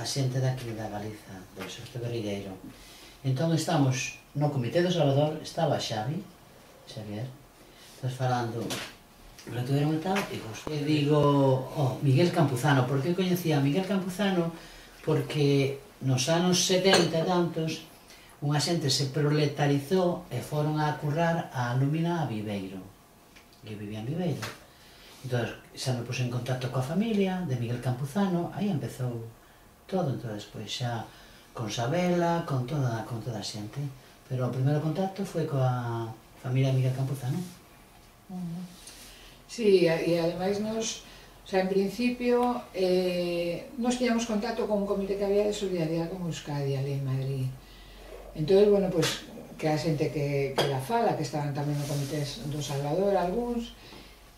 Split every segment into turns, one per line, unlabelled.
xente daqui da Galiza, do Xorto Guerrilleiro. Entón estamos no Comité do Salvador, estaba Xavier, estás falando do que tuveron e tal, e digo, Miguel Campuzano, por que coñecía a Miguel Campuzano? Porque nos anos 70 e tantos, unha xente se proletarizou e foron a currar a Alumina a Viveiro, que vivía en Viveiro. Entón, xa me puse en contacto coa familia de Miguel Campuzano, aí empezou todo, entón, despois xa con Sabela, con toda a xente. Pero o primeiro contacto foi coa familia de Miguel Campuzano.
Sí, e ademais nos, o sea, en principio, nos tiñamos contacto con un comité que había de solidaridade con Euskadi, ali en Madrid. Entón, bueno, pues, que a xente que la fala, que estaban tamén no comité do Salvador, algúns,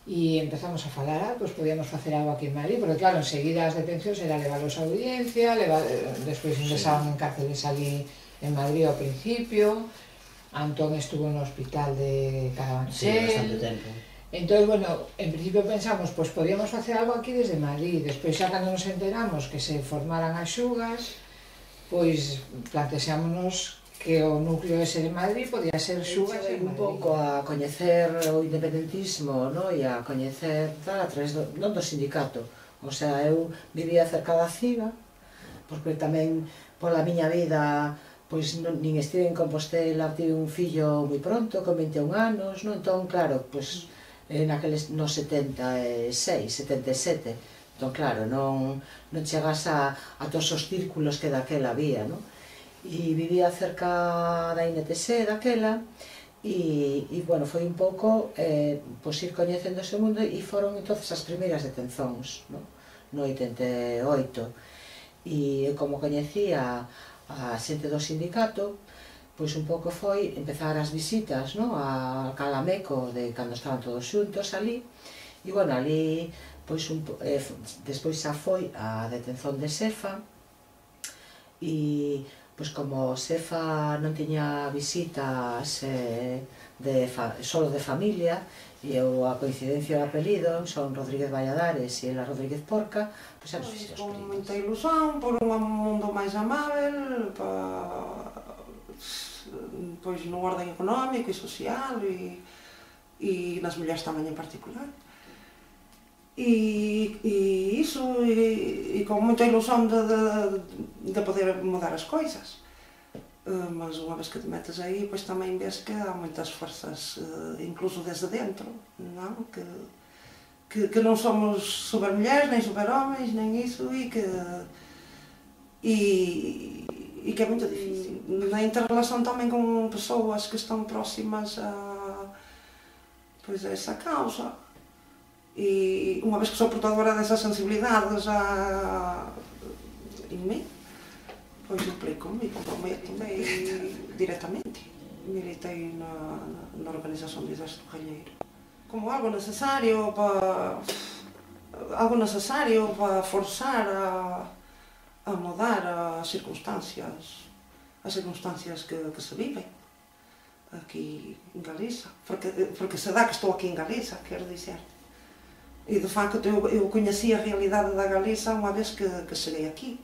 e empezamos a falar, pues podíamos facer algo aquí en Madrid, porque claro, enseguida as detencións era levalos a audiencia, despois ingresaban en cárceles ali en Madrid ao principio, Antón estuvo no hospital de Carabanchel.
Sí, bastante tempo.
Entón, bueno, en principio pensamos, pues podíamos facer algo aquí desde Madrid, despois xa cando nos enteramos que se formaran as xugas, pois plantexámonos que o núcleo ese de Madrid podía ser Xugas en Madrid.
Un pouco a coñecer o independentismo, no? E a coñecer tal, a través non do sindicato. O sea, eu vivía cerca da CIVA, porque tamén pola miña vida, pois nin estive en Compostela, tive un fillo moi pronto, con 21 anos, no? Entón, claro, pois naqueles, no 76, 77, entón, claro, non chegas a todos os círculos que daquela había, no? E vivía cerca da INTS daquela e, bueno, foi un pouco pois ir coñecendo ese mundo e foron entonces as primeiras detencións, no 88, e como coñecía a xente do sindicato, pois un pouco foi empezar as visitas, a Calameco, de cando estaban todos xuntos ali, e, bueno, ali, pois, despois xa foi a detención de Sefa, e, pois, como Sefa non tiña visitas solo de familia, e a coincidencia de apelido son Rodríguez Valladares e ela Rodríguez Porca, pois xa nos visitas
con moita ilusión por un mundo máis amável, pois no orden económico e social e nas mulleres tamén en particular. E iso, e con moita ilusión de poder mudar as coisas. Mas unha vez que te metes aí, pois tamén ves que há moitas forzas, incluso desde dentro, non? Que non somos supermulleres, nem superhomens, nem iso, e que é moito difícil. Na interrelación tamén con persoas que están próximas a esa causa. E unha vez que sou portadora desas sensibilidades en mí, pois implico-me e comprometo-me directamente. Militei na organización do Exército Galleiro como algo necesario para forzar a mudar as circunstancias que se viven aquí en Galiza, porque se dá que estou aquí en Galiza, quero dizer. E, de facto, eu coñeci a realidade da Galiza unha vez que cheguei aquí,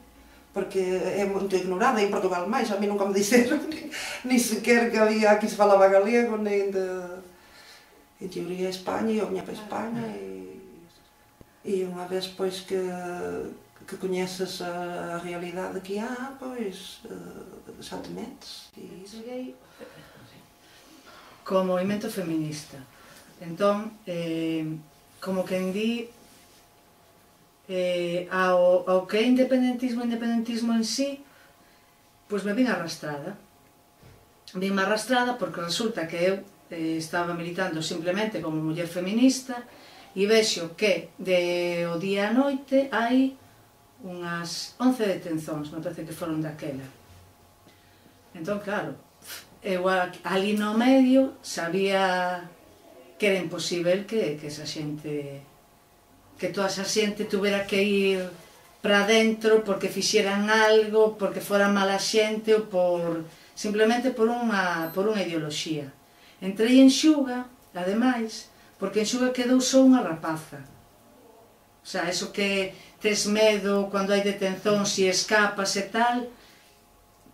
porque é moito ignorada, e en Portugal máis, a mí nunca me dixeron, ni sequer que había aquí se falaba galego, nem en teoría España, e eu viña para España, e unha vez, pois, que coñeces a realidade que há, pois, xa te metes.
Co movimento feminista. Entón, como quen di, ao que é independentismo en sí, pois me vin arrastrada. Vime arrastrada porque resulta que eu estaba militando simplemente como muller feminista e vexo que de o día a noite hai unhas 11 detencións, me parece que foron daquela. Entón, claro, eu ali no medio sabía que era imposible que esa xente, que toda esa xente tuvera que ir para dentro porque fixeran algo, porque fora mala xente ou simplemente por unha ideoloxía. Entrei en Xuga, ademais, porque en Xuga quedou só unha rapaza. O sea, eso que tes medo cando hai detención, se escapas e tal,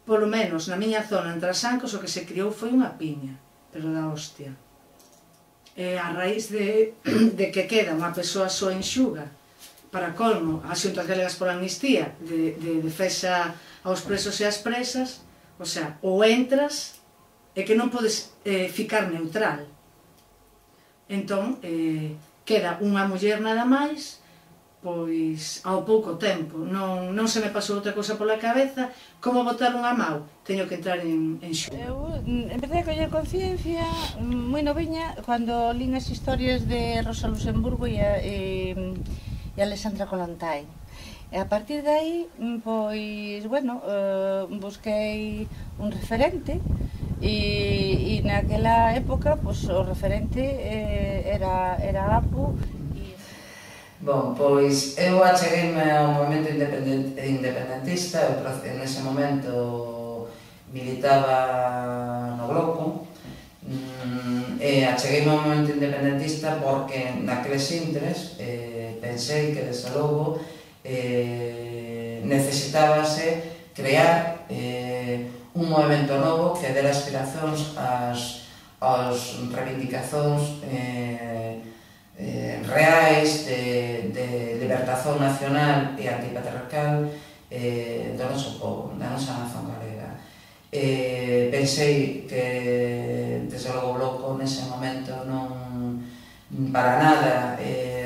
polo menos na miña zona, entre as Ancos, o que se criou foi unha piña, pero da hostia. A raíz de que queda unha persoa só enxuga, para colmo, a Xuntas Galegas pola Amnistía, de defensa aos presos e ás presas, o sea, ou entras e que non podes ficar neutral. Entón, queda unha muller nada máis, pois, ao pouco tempo. Non se me pasou outra cousa pola cabeza, como botar unha mau, teño que entrar en xugo.
Eu empecé a coller conciencia moi noviña cando lín as historias de Rosa Luxemburgo e Alexandra Kollontai. E a partir de aí, pois, bueno, busquei un referente e naquela época, pois, o referente era Apu.
Bon, pois eu achegueime ao movimento independentista, eu nese momento militaba no Bloco, e achegueime ao movimento independentista porque naqueles intres pensei que, desde logo, necesitábase crear un movimento novo que dera aspiracións ás reivindicacións reais de libertación nacional e antipatriarcal do noso povo, da nosa nación galega. Pensei que, desde logo, o Bloco nese momento non para nada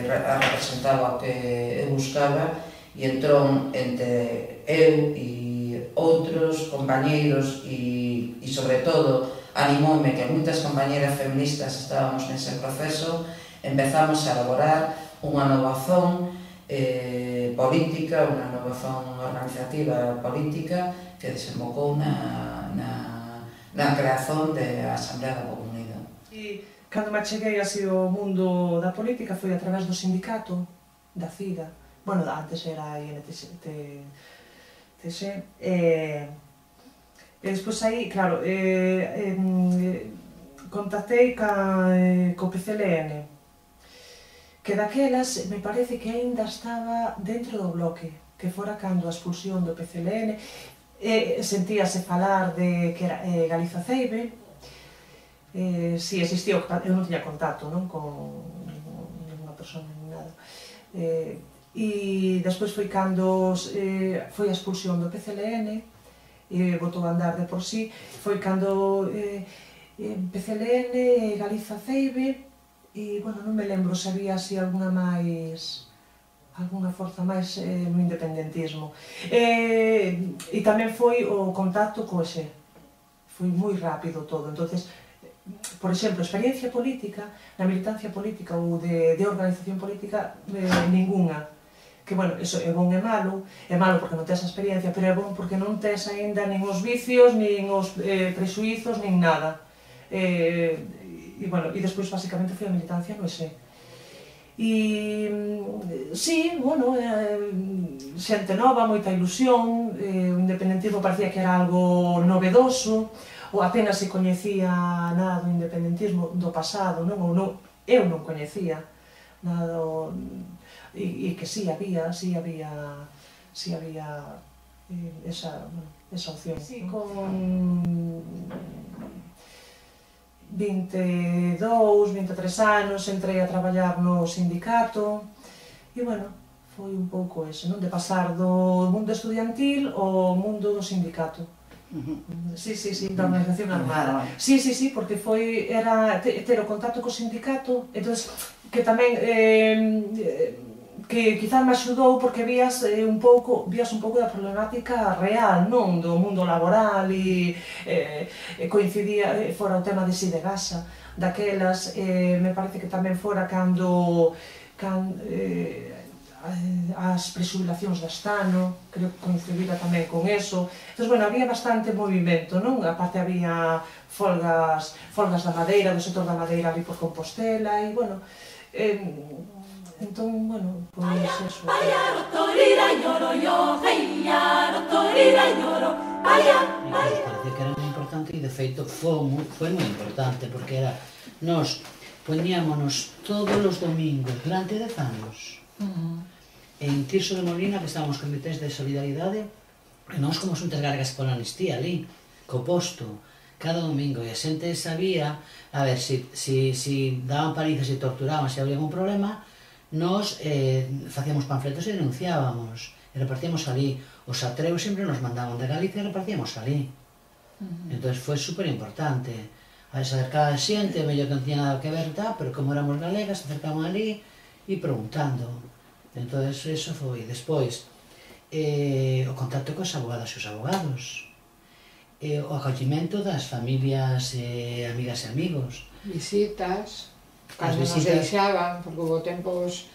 representaba o que eu buscaba, e entón entre eu e outros compañeiros e sobre todo animoume que moitas compañeras feministas estábamos nese proceso, empezamos a elaborar unha nova zón política, unha nova zón organizativa política que desembocou na creación da Asamblea da Comunidade.
Cando me acheguei así ao mundo da política foi a través do sindicato, da CIDA, bueno, antes era a INTC, e despois aí, claro, contactei co PCLN, que daquelas me parece que aínda estaba dentro do Bloque, que fora cando a expulsión do PCLN, sentíase falar de que era Galiza Ceibe. Si existía, eu non tiña contacto con ninguna persona ni nada, e despois foi cando foi a expulsión do PCLN e botou a andar de por sí, foi cando PCLN, Galiza Ceibe e, bueno, non me lembro se había así alguna forza máis no independentismo, e tamén foi o contacto co EXE, foi moi rápido todo. Entonces, por exemplo, experiencia política, na militancia política ou de organización política, ninguna. Que, bueno, eso é bon e malo porque non tes a experiencia, pero é bon porque non tes aínda nin os vicios, nin os prexuizos, nin nada. E, bueno, e despois, basicamente, foi a militancia no EXE. E, sí, bueno, xente nova, moita ilusión, o independentismo parecía que era algo novedoso, ou apenas se coñecía nada do independentismo do pasado, non? Ou non, eu non coñecía nada e que sí había esa opción. Sí, con 22, 23 anos entrei a traballar no sindicato e, bueno, foi un pouco eso, non? De pasar do mundo estudiantil ao mundo do sindicato. Sí, da organización armada. Sí, porque era ter o contacto co sindicato, entón, que tamén que quizás me axudou porque vías un pouco da problemática real, non? Do mundo laboral e coincidía, fora o tema de Sidegasa, daquelas, me parece que tamén fora cando as presubilacións da Stano, creo que coincidira tamén con eso. Entón, bueno, había bastante movimento, non? Aparte había folgas da madeira, do sector da madeira ali por Compostela, e, bueno, entón, bueno, pois eso.
Parecía que era moi importante e, de feito, foi moi importante, porque era, nos poñíamonos todos os domingos durante 10 anos en Tirso de Molina, que estábamos comités de solidaridade, e nós como xuntas gargas pola amnistía ali, co posto, cada domingo, e a xente sabía, a ver, se daban palizas e torturaban, se había algún problema, nós facíamos panfletos e denunciábamos, e repartíamos ali. Os atreus sempre nos mandaban de Galicia e repartíamos ali. Entón foi super importante. A se acercaba a xente, mellor que non tiña nada que ver, pero como éramos galegas, se acercaban ali e preguntando. Entón, eso foi. Despois, o contacto cos abogadas e os abogados, o acollimento das familias, amigas e amigos.
Visitas, cando nos deixaban, porque houve tempos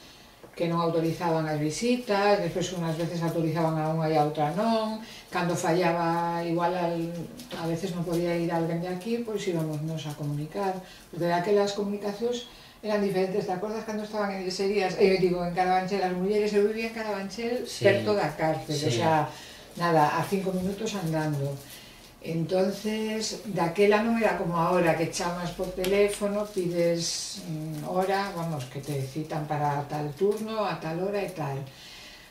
que non autorizaban as visitas, despois unhas veces autorizaban a unha e a outra non, cando fallaba igual a veces non podía ir alguén de aquí, pois íbamos nos a comunicar, porque daquelas comunicacións eran diferentes. Te acordas cando estaban en Serías, eu digo, en Carabanchel, as mulleres, eu vivía en Carabanchel, perto da cárcel, o sea, nada, a 5 minutos andando. Entonces, daquela non era como ahora, que chamas por teléfono, pides hora, vamos, que te citan para tal turno, a tal hora e tal.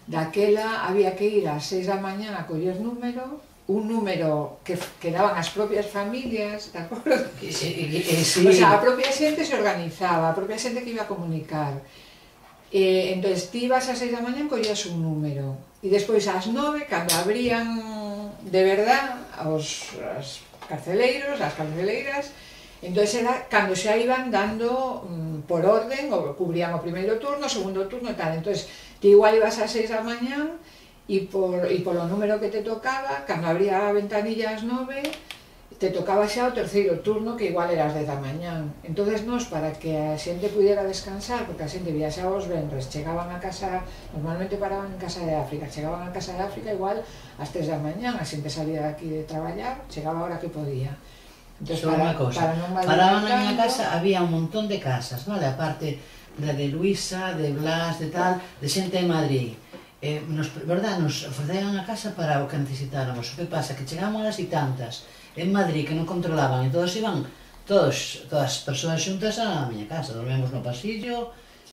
Daquela había que ir ás 6 da mañá a coller número, un número que daban as propias familias, de acordo?
Sí.
O sea, a propia xente se organizaba, a propia xente que iba a comunicar. Entón, ti ibas ás 6 da mañá e collías un número. E despois ás 9, cando abrían de verdad os carceleiros, as carceleiras, entón era cando xa iban dando por orden, ou cubrían o primeiro turno, o segundo turno e tal. Entón, ti igual ibas ás 6 da mañá e polo número que te tocaba, cando abría a ventanilla ás 9, te tocaba xa o terceiro turno, que igual era as 10 da mañá. Entón, nós, para que a xente pudiera descansar, porque a xente viaxaba os venres, chegaban a casa, normalmente paraban en Casa de África, chegaban a Casa de África igual ás 3 da mañá, a xente salía de aquí de traballar, chegaba a hora que podía.
Entón, paraban na casa, había un montón de casas, vale? Aparte de Luisa, de Blas, de tal, de xente de Madrid. Verdad, nos ofrecían a casa para o que necesitáramos. O que pasa? Que chegábamos a las e tantas en Madrid que non controlaban e todos iban, todas as persoas xuntas á miña casa, dormíamos no pasillo,